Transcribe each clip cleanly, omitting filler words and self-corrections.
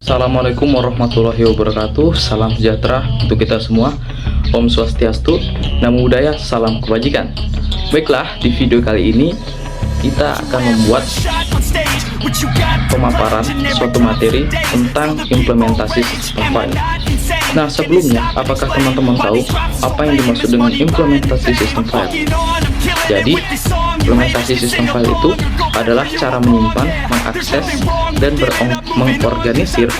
Assalamualaikum warahmatullahi wabarakatuh. Salam sejahtera untuk kita semua. Om Swastiastu, Namo Buddhaya, salam kebajikan. Baiklah, di video kali ini kita akan membuat pemaparan suatu materi tentang implementasi sistem file. Nah, sebelumnya, apakah teman-teman tahu apa yang dimaksud dengan implementasi sistem file? Jadi, implementasi sistem file itu adalah cara menyimpan, mengakses, dan mengorganisir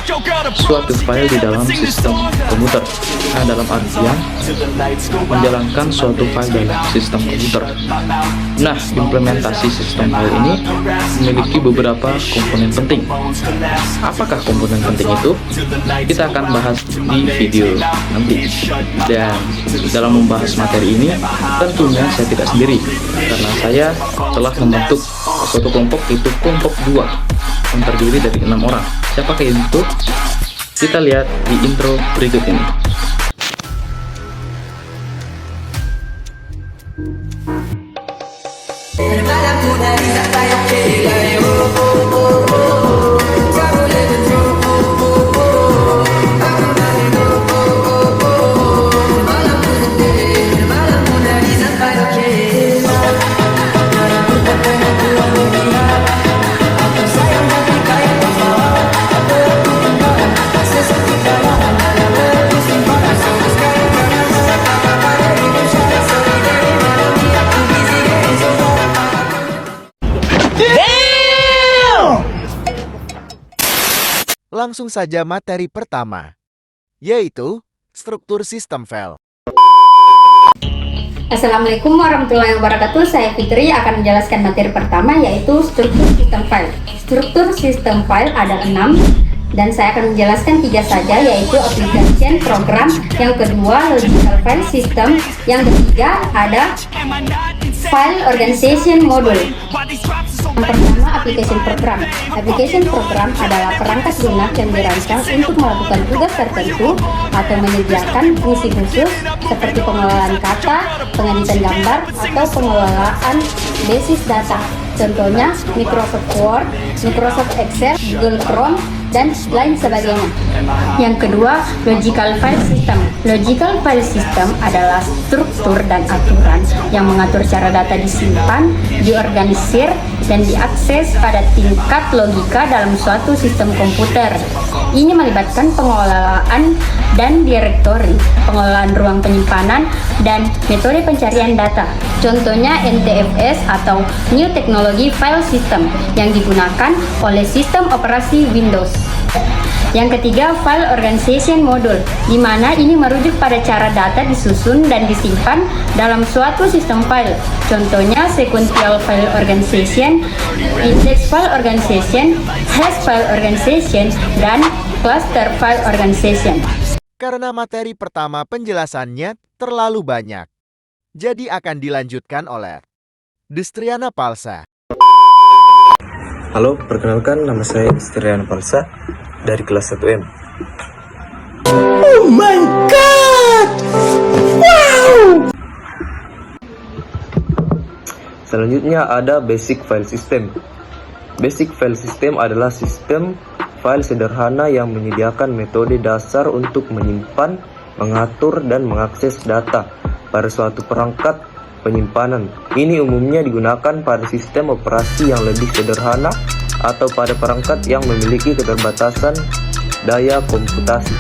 suatu file di dalam sistem komputer. Nah, dalam artian menjalankan suatu file dalam sistem komputer. Nah, implementasi sistem file ini memiliki beberapa komponen penting. Apakah komponen penting itu? Kita akan bahas di video nanti. Dan dalam membahas materi ini, tentunya saya tidak sendiri, karena saya telah membentuk suatu kelompok, yaitu kelompok 2 yang terdiri dari 6 orang. Siapakah itu? Kita lihat di intro berikut ini. Langsung saja materi pertama, yaitu struktur sistem file. Assalamualaikum warahmatullahi wabarakatuh. Saya Fitri akan menjelaskan materi pertama, yaitu struktur sistem file. Struktur sistem file ada 6 dan saya akan menjelaskan 3 saja, yaitu application, program, yang kedua logical file system, yang ketiga ada file organization module. Yang pertama, application program. Application program adalah perangkat lunak yang dirancang untuk melakukan tugas tertentu atau menyediakan fungsi khusus seperti pengelolaan kata, pengeditan gambar, atau pengelolaan basis data. Contohnya Microsoft Word, Microsoft Excel, Google Chrome, dan lain sebagainya. Yang kedua, logical file system. Logical file system adalah struktur dan aturan yang mengatur cara data disimpan, diorganisir, dan diakses pada tingkat logika dalam suatu sistem komputer. Ini melibatkan pengelolaan dan direktori, pengelolaan ruang penyimpanan, dan metode pencarian data. Contohnya NTFS atau New Technology File System yang digunakan oleh sistem operasi Windows. Yang ketiga, file organization module, di mana ini merujuk pada cara data disusun dan disimpan dalam suatu sistem file. Contohnya sequential file organization, index file organization, hash file organization, dan cluster file organization. Karena materi pertama penjelasannya terlalu banyak, jadi akan dilanjutkan oleh Destriana Palsa. Halo, perkenalkan nama saya Destriana Palsa dari kelas 1M. Oh my god! Wow! Selanjutnya ada basic file system. Basic file system adalah sistem file sederhana yang menyediakan metode dasar untuk menyimpan, mengatur, dan mengakses data pada suatu perangkat penyimpanan. Ini umumnya digunakan pada sistem operasi yang lebih sederhana atau pada perangkat yang memiliki keterbatasan daya komputasi.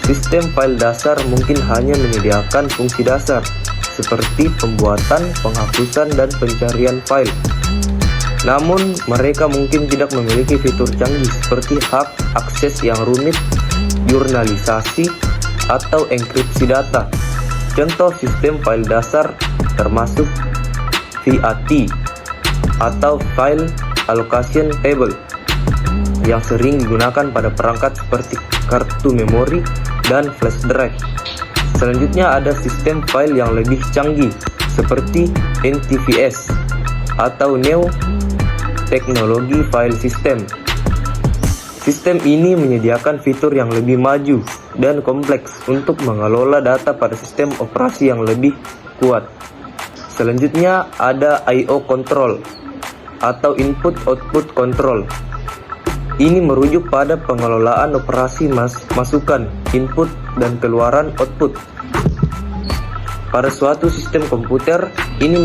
Sistem file dasar mungkin hanya menyediakan fungsi dasar seperti pembuatan, penghapusan, dan pencarian file. Namun, mereka mungkin tidak memiliki fitur canggih seperti hak akses yang rumit, jurnalisasi, atau enkripsi data. Contoh sistem file dasar termasuk FAT atau File Allocation Table yang sering digunakan pada perangkat seperti kartu memori dan flash drive. Selanjutnya ada sistem file yang lebih canggih seperti NTFS atau New Technology File System. Sistem ini menyediakan fitur yang lebih maju dan kompleks untuk mengelola data pada sistem operasi yang lebih kuat. Selanjutnya ada I/O control atau input output control. Ini merujuk pada pengelolaan operasi masukan, input, dan keluaran output. Pada suatu sistem komputer, ini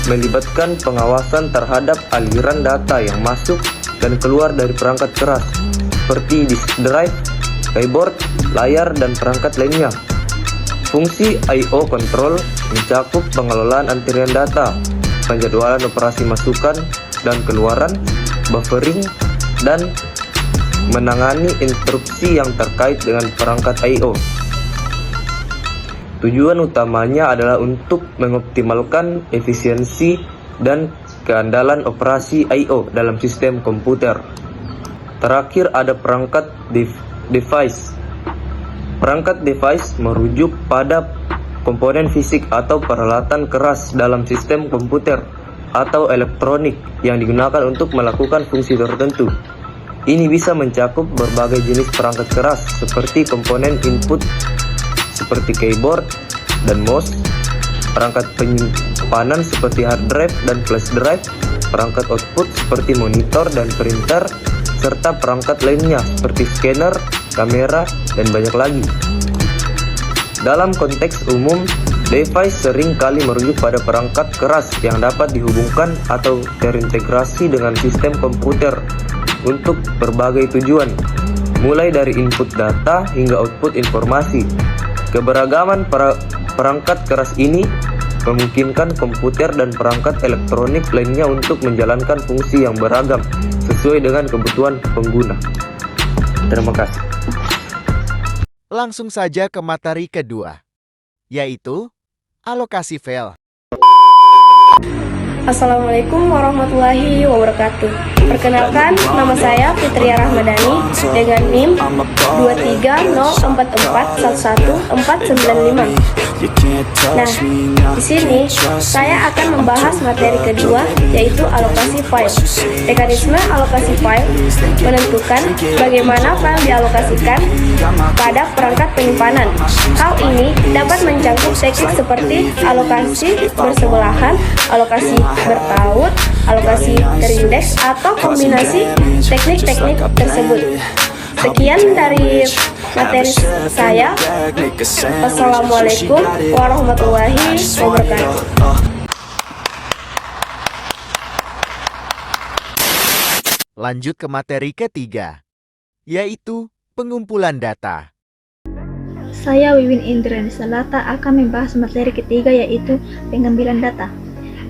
melibatkan pengawasan terhadap aliran data yang masuk dan keluar dari perangkat keras, seperti disk drive, keyboard, layar, dan perangkat lainnya. Fungsi I/O control mencakup pengelolaan antrian data, penjadwalan operasi masukan dan keluaran, buffering, dan menangani interupsi yang terkait dengan perangkat I/O. Tujuan utamanya adalah untuk mengoptimalkan efisiensi dan keandalan operasi I/O dalam sistem komputer. Terakhir ada perangkat device. Perangkat device merujuk pada komponen fisik atau peralatan keras dalam sistem komputer atau elektronik yang digunakan untuk melakukan fungsi tertentu. Ini bisa mencakup berbagai jenis perangkat keras seperti komponen input seperti keyboard dan mouse, perangkat penyimpanan seperti hard drive dan flash drive, perangkat output seperti monitor dan printer, serta perangkat lainnya seperti scanner, kamera, dan banyak lagi. Dalam konteks umum, device sering kali merujuk pada perangkat keras yang dapat dihubungkan atau terintegrasi dengan sistem komputer untuk berbagai tujuan, mulai dari input data hingga output informasi. Keberagaman perangkat keras ini memungkinkan komputer dan perangkat elektronik lainnya untuk menjalankan fungsi yang beragam sesuai dengan kebutuhan pengguna. Terima kasih. Langsung saja ke materi kedua, yaitu alokasi file. Assalamualaikum warahmatullahi wabarakatuh. Perkenalkan, nama saya Fitria Rahmadani dengan NIM 23044111495. Nah, di sini saya akan membahas materi kedua, yaitu alokasi file. Mekanisme alokasi file menentukan bagaimana file dialokasikan pada perangkat penyimpanan. Hal ini dapat mencakup teknik seperti alokasi bersebelahan, alokasi bertaut, alokasi terindeks, atau kombinasi teknik-teknik tersebut. Sekian dari materi saya. Wassalamualaikum warahmatullahi wabarakatuh. Lanjut ke materi ketiga, yaitu pengumpulan data. Saya Wiwin Indren Salata akan membahas materi ketiga, yaitu pengambilan data.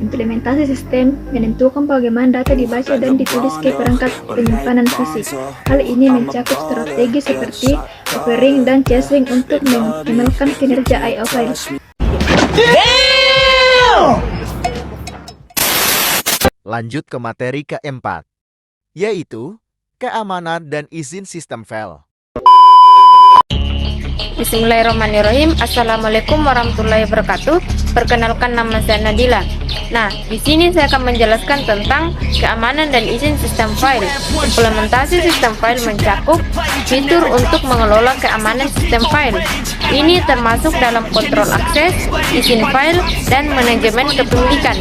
Implementasi sistem menentukan bagaimana data dibaca dan ditulis ke perangkat penyimpanan fisik. Hal ini mencakup strategi seperti buffering dan caching untuk mengoptimalkan kinerja I/O file. Lanjut ke materi keempat, yaitu keamanan dan izin sistem file. Bismillahirrahmanirrahim. Assalamualaikum warahmatullahi wabarakatuh. Perkenalkan, nama saya Nadila. Nah, di sini saya akan menjelaskan tentang keamanan dan izin sistem file. Implementasi sistem file mencakup fitur untuk mengelola keamanan sistem file. Ini termasuk dalam kontrol akses, izin file, dan manajemen kepemilikan.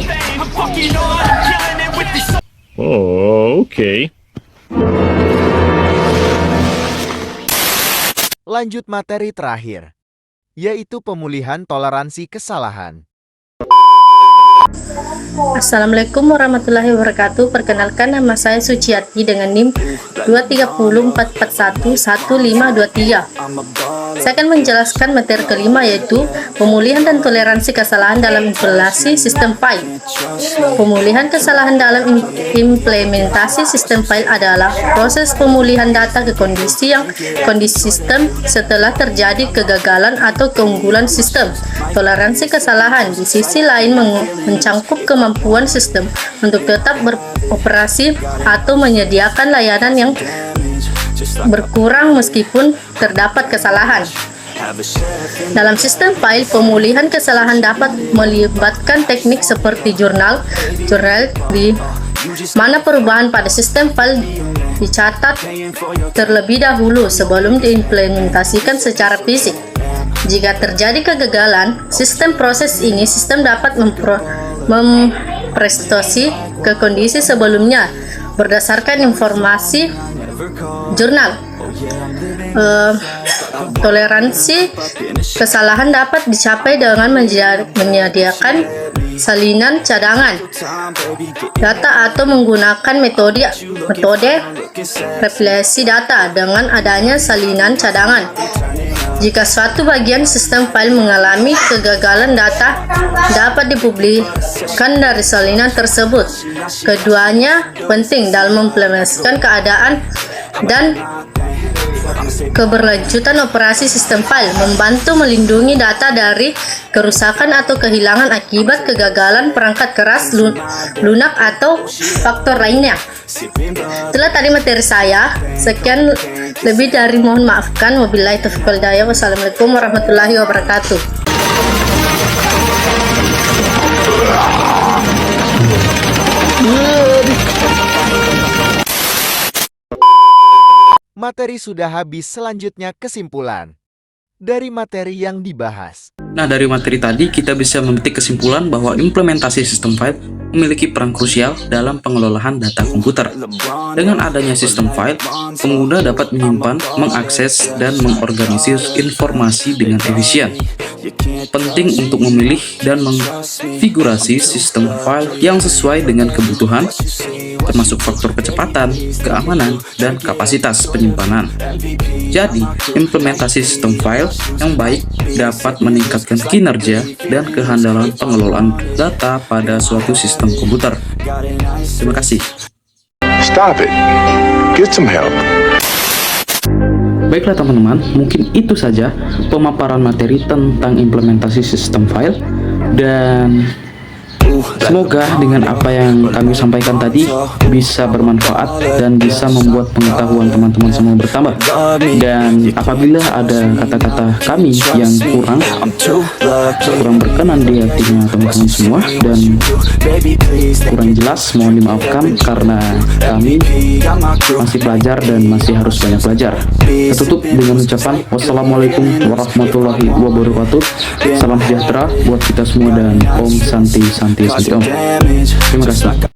Oh, okay. Lanjut materi terakhir, yaitu pemulihan toleransi kesalahan. Assalamualaikum warahmatullahi wabarakatuh. Perkenalkan, nama saya Suciati dengan NIM 23044111523. Saya akan menjelaskan materi kelima, yaitu pemulihan dan toleransi kesalahan dalam implementasi sistem file. Pemulihan kesalahan dalam implementasi sistem file adalah proses pemulihan data ke kondisi sistem setelah terjadi kegagalan atau keunggulan sistem. Toleransi kesalahan di sisi lain mencakup kemampuan sistem untuk tetap beroperasi atau menyediakan layanan yang berkurang meskipun terdapat kesalahan. Dalam sistem file, pemulihan kesalahan dapat melibatkan teknik seperti jurnal di mana perubahan pada sistem file dicatat terlebih dahulu sebelum diimplementasikan secara fisik. Jika terjadi kegagalan sistem dapat memprestasi ke kondisi sebelumnya berdasarkan informasi jurnal. Toleransi kesalahan dapat dicapai dengan menyediakan salinan cadangan data atau menggunakan metode replikasi data dengan adanya salinan cadangan. Jika suatu bagian sistem file mengalami kegagalan, data dapat dipublikkan dari salinan tersebut. Keduanya penting dalam mengimplementasikan keadaan dan keberlanjutan operasi sistem file, membantu melindungi data dari kerusakan atau kehilangan akibat kegagalan perangkat keras, lunak, atau faktor lainnya. Itulah tadi materi saya. Sekian, lebih dari mohon maafkan. Wabillahi taufiq wal hidayah. Wassalamualaikum warahmatullahi wabarakatuh. Materi sudah habis, selanjutnya kesimpulan dari materi yang dibahas. Nah, dari materi tadi kita bisa memetik kesimpulan bahwa implementasi sistem file memiliki peran krusial dalam pengelolaan data komputer. Dengan adanya sistem file, pengguna dapat menyimpan, mengakses, dan mengorganisir informasi dengan efisien. Penting untuk memilih dan mengkonfigurasi sistem file yang sesuai dengan kebutuhan, termasuk faktor kecepatan, keamanan, dan kapasitas penyimpanan. Jadi, implementasi sistem file yang baik dapat meningkatkan kinerja dan kehandalan pengelolaan data pada suatu sistem komputer. Terima kasih. Stop it. Get some help. Baiklah teman-teman, mungkin itu saja pemaparan materi tentang implementasi sistem file, dan semoga dengan apa yang kami sampaikan tadi bisa bermanfaat dan bisa membuat pengetahuan teman-teman semua bertambah. Dan apabila ada kata-kata kami yang kurang berkenan di hatinya teman-teman semua dan kurang jelas, mohon dimaafkan karena kami masih belajar dan masih harus banyak belajar. Kita tutup dengan ucapan wassalamualaikum warahmatullahi wabarakatuh. Salam sejahtera buat kita semua dan Om Santi Santi Santi Om. Terima kasih.